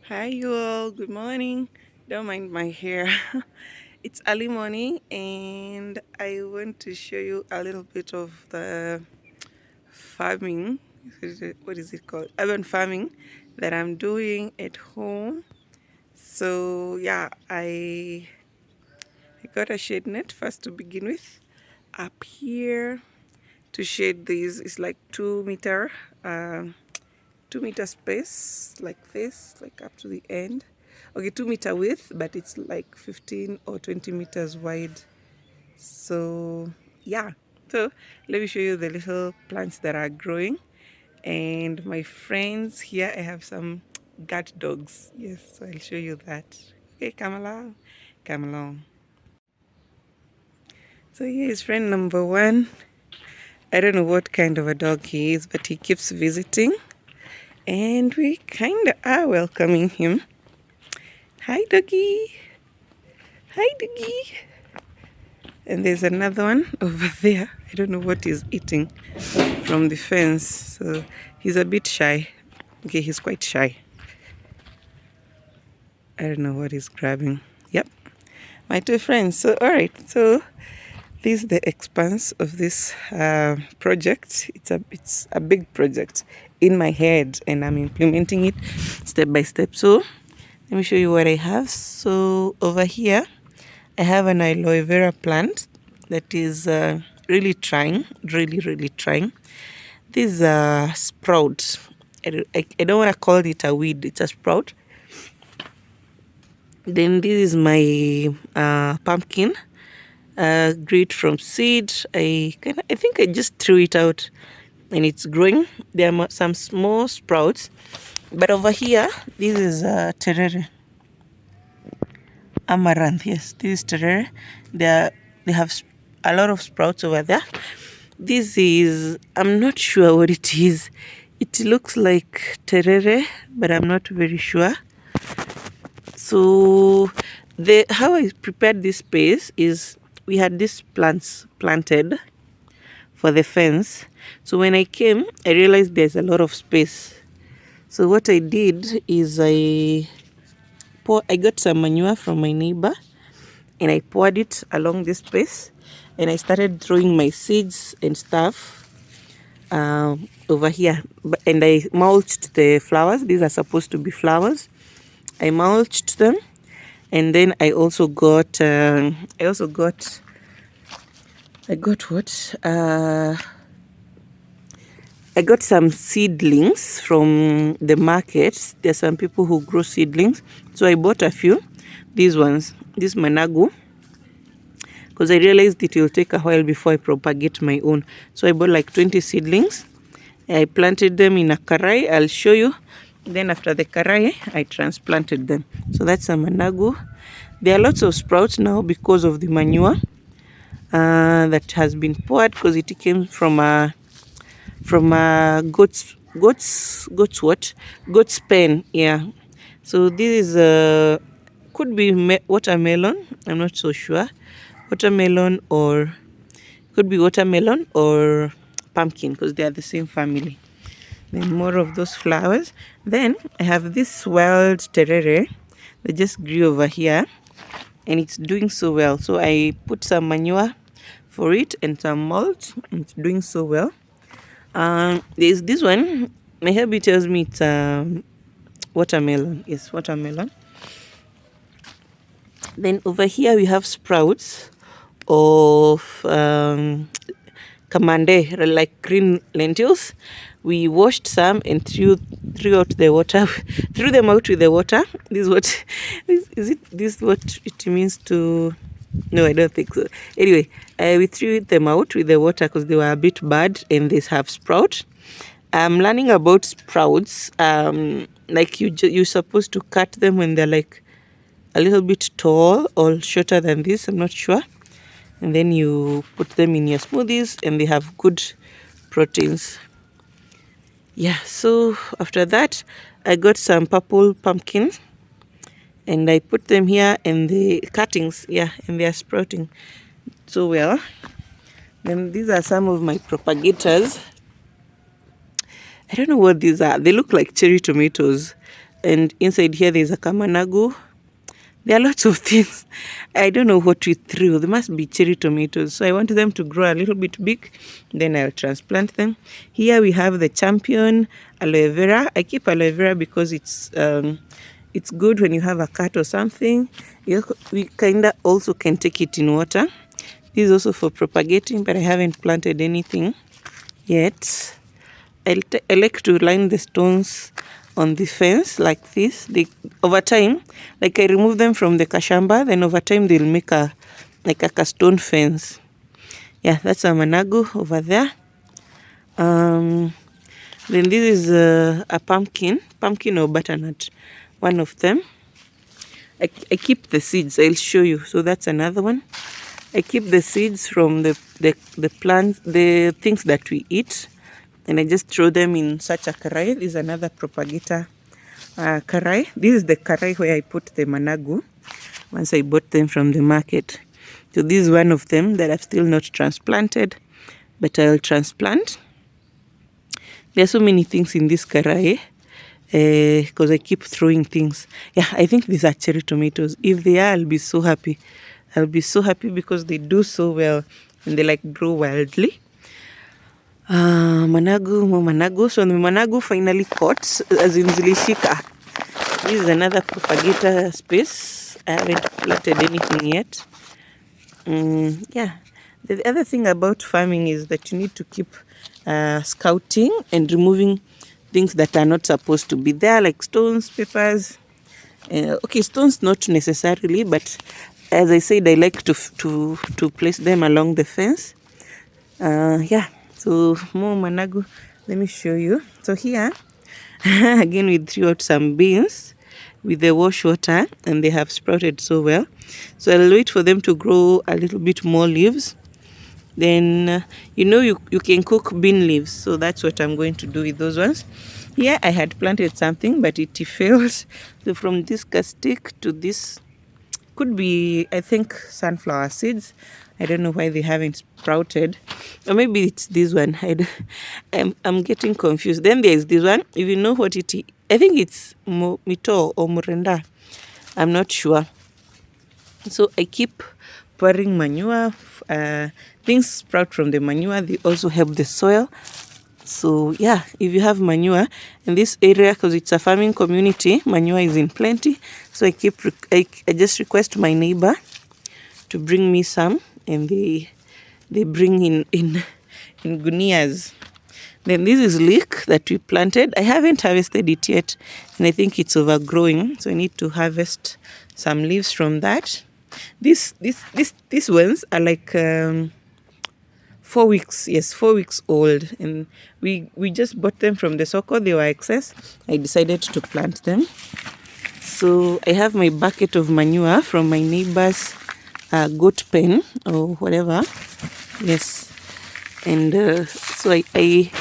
Hi, you all. Good morning. Don't mind my hair. It's early morning, and I want to show you a little bit of the farming. What is it called? Urban farming that I'm doing at home. So, yeah, I got a shade net first to begin with. Up here to shade these is like 2 meter, 2 meter space like this, like up to the end. Okay, 2 meter width, but it's like 15 or 20 meters wide. So yeah, so let me show you the little plants that are growing. And my friends, here I have some guard dogs. Yes, so I'll show you that. Okay, come along, come along. So here is friend number one. I don't know what kind of a dog he is, but he keeps visiting, and we kind of are welcoming him. Hi, doggy. Hi, doggy. And there's another one over there. I don't know what he's eating from the fence. So he's a bit shy. Okay, he's quite shy. I don't know what he's grabbing. Yep, my two friends. So, all right. So this is the expanse of this project. It's a big project in my head, and I'm implementing it step by step. So let me show you what I have. So over here, I have an aloe vera plant that is really trying, really trying. This is a sprout. I don't want to call it a weed, it's a sprout. Then this is my pumpkin, grew it from seed. I think I just threw it out and it's growing. There are some small sprouts. But over here, this is terere. Amaranth, yes, this is terere. They have a lot of sprouts over there. This is, I'm not sure what it is. It looks like terere, but I'm not very sure. So the how I prepared this space is we had these plants planted for the fence. So when I came, I realized there's a lot of space. So what I did is I got some manure from my neighbor and I poured it along this space, and I started throwing my seeds and stuff over here. And I mulched the flowers. These are supposed to be flowers. I mulched them, and then I got what? I got some seedlings from the market. There's some people who grow seedlings, so I bought a few. These ones, this managu, because I realized it will take a while before I propagate my own. So I bought like 20 seedlings. I planted them in a karai. I'll show you. Then after the karai, I transplanted them. So that's a managu. There are lots of sprouts now because of the manure that has been poured, because it came from a goat's pen. Yeah. So this is could be watermelon. I'm not so sure. Watermelon, or could be watermelon or pumpkin, because they are the same family. Then more of those flowers. Then I have this wild terere that just grew over here, and it's doing so well. So I put some manure for it and some mulch. It's doing so well. There's this one. My hubby tells me it's watermelon. Yes, watermelon. Then over here we have sprouts of kamande, like green lentils. We washed some and threw out the water, threw them out with the water. This is what is it? This is what it means to. No, I don't think so. Anyway, we threw them out with the water because they were a bit bad and they have sprout. I'm learning about sprouts. Like you're supposed to cut them when they're like a little bit tall or shorter than this. I'm not sure. And then you put them in your smoothies and they have good proteins. Yeah, so after that, I got some purple pumpkin and I put them here in the cuttings. Yeah, and they are sprouting so well. Then these are some of my propagators. I don't know what these are. They look like cherry tomatoes. and inside here there's a kamanagu. There are lots of things. I don't know what we threw. There must be cherry tomatoes. So I want them to grow a little bit big. Then I'll transplant them. Here we have the champion aloe vera. I keep aloe vera because it's good when you have a cut or something. We kinda also can take it in water. This is also for propagating, but I haven't planted anything yet. I like to line the stones on the fence like this. Over time, like I remove them from the kashamba, then over time they'll make a stone fence. Yeah, that's a managu over there. Then this is a pumpkin or butternut, one of them. I keep the seeds. I'll show you. So that's another one. I keep the seeds from the plants, the things that we eat, and I just throw them in such a karai. This is another propagator karai. This is the karai where I put the managu once I bought them from the market. So this is one of them that I've still not transplanted, but I'll transplant. There are so many things in this karai because I keep throwing things. Yeah, I think these are cherry tomatoes. If they are, I'll be so happy. I'll be so happy because they do so well and they like grow wildly. Managu, more managu. So the managu finally caught, as in zilishika. This is another propagator space. I haven't planted anything yet. Yeah. The other thing about farming is that you need to keep scouting and removing things that are not supposed to be there, like stones, papers. Okay, stones not necessarily, but as I said, I like to place them along the fence. Yeah. So more managu, let me show you. So here, again we threw out some beans with the wash water and they have sprouted so well. So I'll wait for them to grow a little bit more leaves. Then, you can cook bean leaves. So that's what I'm going to do with those ones. Here I had planted something, but it failed. So from this stick to this, could be, I think, sunflower seeds. I don't know why they haven't sprouted. Or maybe it's this one. I'm getting confused. Then there's this one. If you know what it is, I think it's mito or murenda. I'm not sure. So I keep pouring manure. Things sprout from the manure. They also help the soil. So yeah, if you have manure in this area, because it's a farming community, manure is in plenty. So I just request my neighbor to bring me some, and they bring in gunias. Then this is leek that we planted. I haven't harvested it yet, and I think it's overgrowing, so I need to harvest some leaves from that. These ones are like 4 weeks. Yes, 4 weeks old, and we just bought them from the soko. They were excess. I decided to plant them. So I have my bucket of manure from my neighbor's goat pen or whatever. Yes. And so I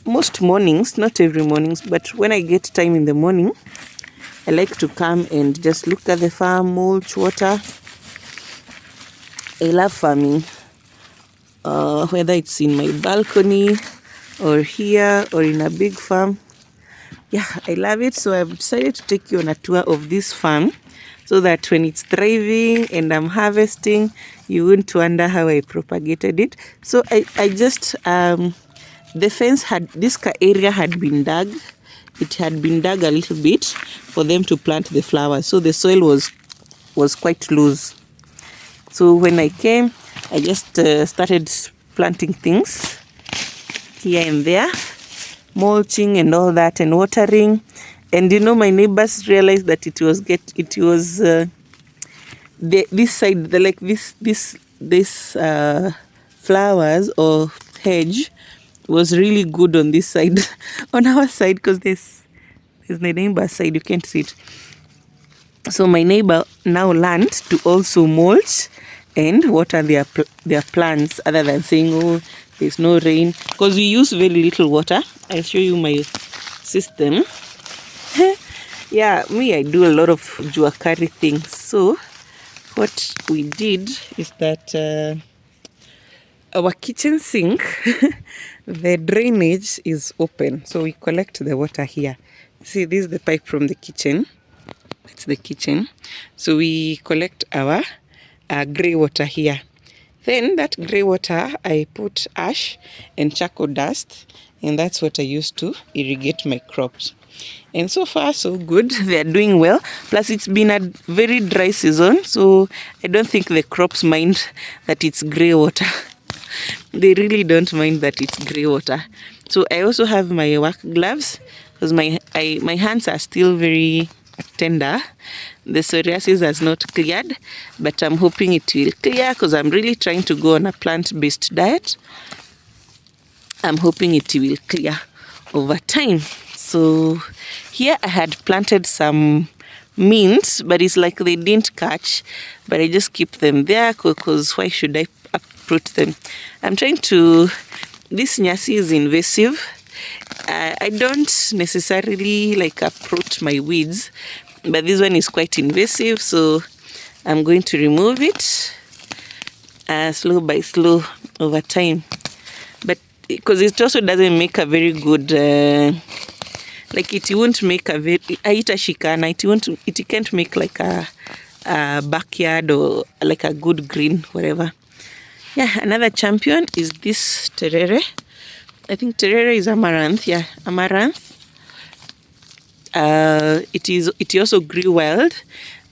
most mornings, not every mornings, but when I get time in the morning, I like to come and just look at the farm, mulch, water. I love farming, whether it's in my balcony or here or in a big farm. Yeah, I love it. So I've decided to take you on a tour of this farm so that when it's thriving and I'm harvesting, you won't wonder how I propagated it. So I just, the fence this area had been dug. It had been dug a little bit for them to plant the flowers. So the soil was quite loose. So when I came, I just started planting things here and there, mulching and all that, and watering. And my neighbors realized that it was this side, this flowers or hedge was really good on this side, on our side, because there's the neighbor's side, you can't see it. So my neighbor now learned to also mulch and water their plants, other than saying, oh, there's no rain, because we use very little water. I'll show you my system. Yeah, I do a lot of juakari things. So what we did is that our kitchen sink, the drainage is open. So we collect the water here. See, this is the pipe from the kitchen. It's the kitchen. So we collect our grey water here. Then that grey water, I put ash and charcoal dust, and that's what I use to irrigate my crops. And so far, so good. They are doing well. Plus, it's been a very dry season, so I don't think the crops mind that it's grey water. They really don't mind that it's grey water. So I also have my work gloves because my hands are still very tender. The psoriasis has not cleared, but I'm hoping it will clear because I'm really trying to go on a plant-based diet. I'm hoping it will clear over time. So here I had planted some mint, but it's like they didn't catch, but I just keep them there because why should I uproot them? I'm trying to, this nyasi is invasive. I don't necessarily like uproot my weeds, but this one is quite invasive, so I'm going to remove it slow by slow over time. But because it also doesn't make a very good like it won't make a very shikana, it can't make like a backyard or like a good green whatever. Yeah, another champion is this terere. I think terere is amaranth. Yeah, amaranth. It also grew wild,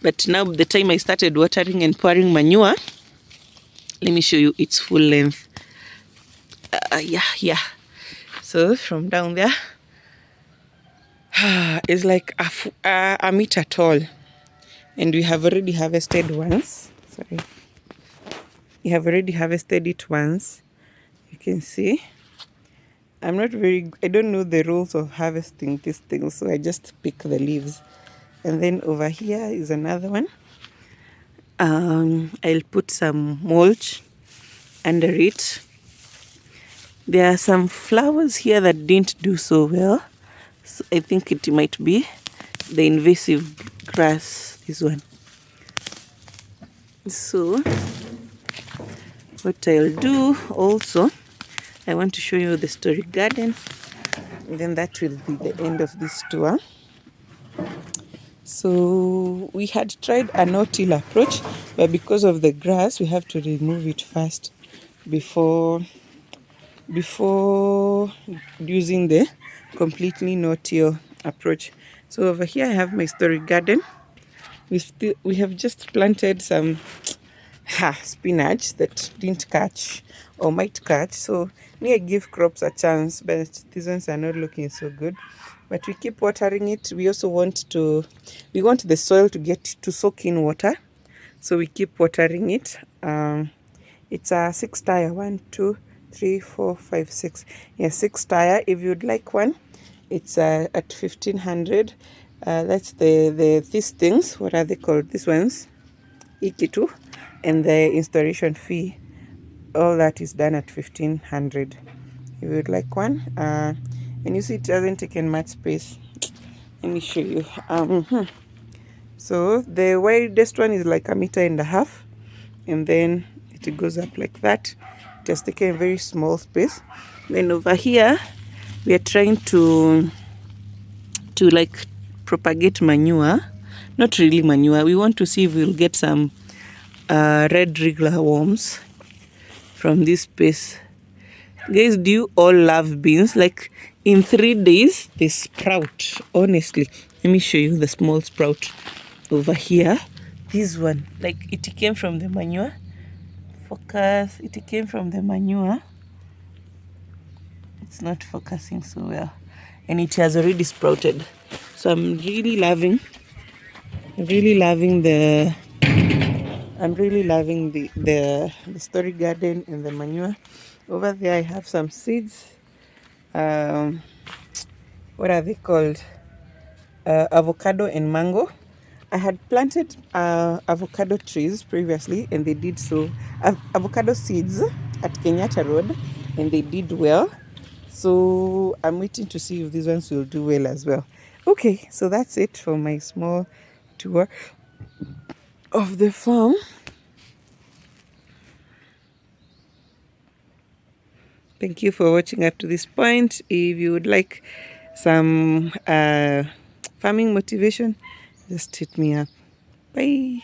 but now the time I started watering and pouring manure, let me show you its full length. Yeah. So from down there, it's like a meter tall, and we have already harvested once. Sorry, we have already harvested it once. You can see. I don't know the rules of harvesting these things, so I just pick the leaves. And then over here is another one. I'll put some mulch under it. There are some flowers here that didn't do so well. So I think it might be the invasive grass, this one. So what I'll do also, I want to show you the story garden, and then that will be the end of this tour. So we had tried a no-till approach, but because of the grass, we have to remove it first before using the completely no-till approach. So over here I have my story garden. We have just planted some spinach that didn't catch or might catch. So I give crops a chance, but these ones are not looking so good. But we keep watering it. We also want the soil to soak in water. So we keep watering it. It's a 6 tire, 1, 2, 3, 4, 5, 6. Yeah, 6 tire. If you'd like one, it's at 1,500. That's these things. What are they called? These ones, Ikitu, and the installation fee. All that is done at 1,500. If you'd like one, and you see it hasn't taken much space. Let me show you. So the widest one is like 1.5 meters, and then it goes up like that. It has taken a very small space. Then over here we are trying to like propagate manure. Not really manure. We want to see if we'll get some red regular worms from this space. Guys, do you all love beans? Like in 3 days they sprout. Honestly, let me show you the small sprout over here. This one, like it came from the manure. Focus. It came from the manure. It's not focusing so well, and it has already sprouted. So I'm really loving the story garden and the manure. Over there I have some seeds. What are they called? Avocado and mango. I had planted avocado trees previously, and they did so. Avocado seeds at Kenyatta Road, and they did well. So I'm waiting to see if these ones will do well as well. Okay, so that's it for my small tour of the farm. Thank you for watching up to this point. If you would like some farming motivation, just hit me up. Bye.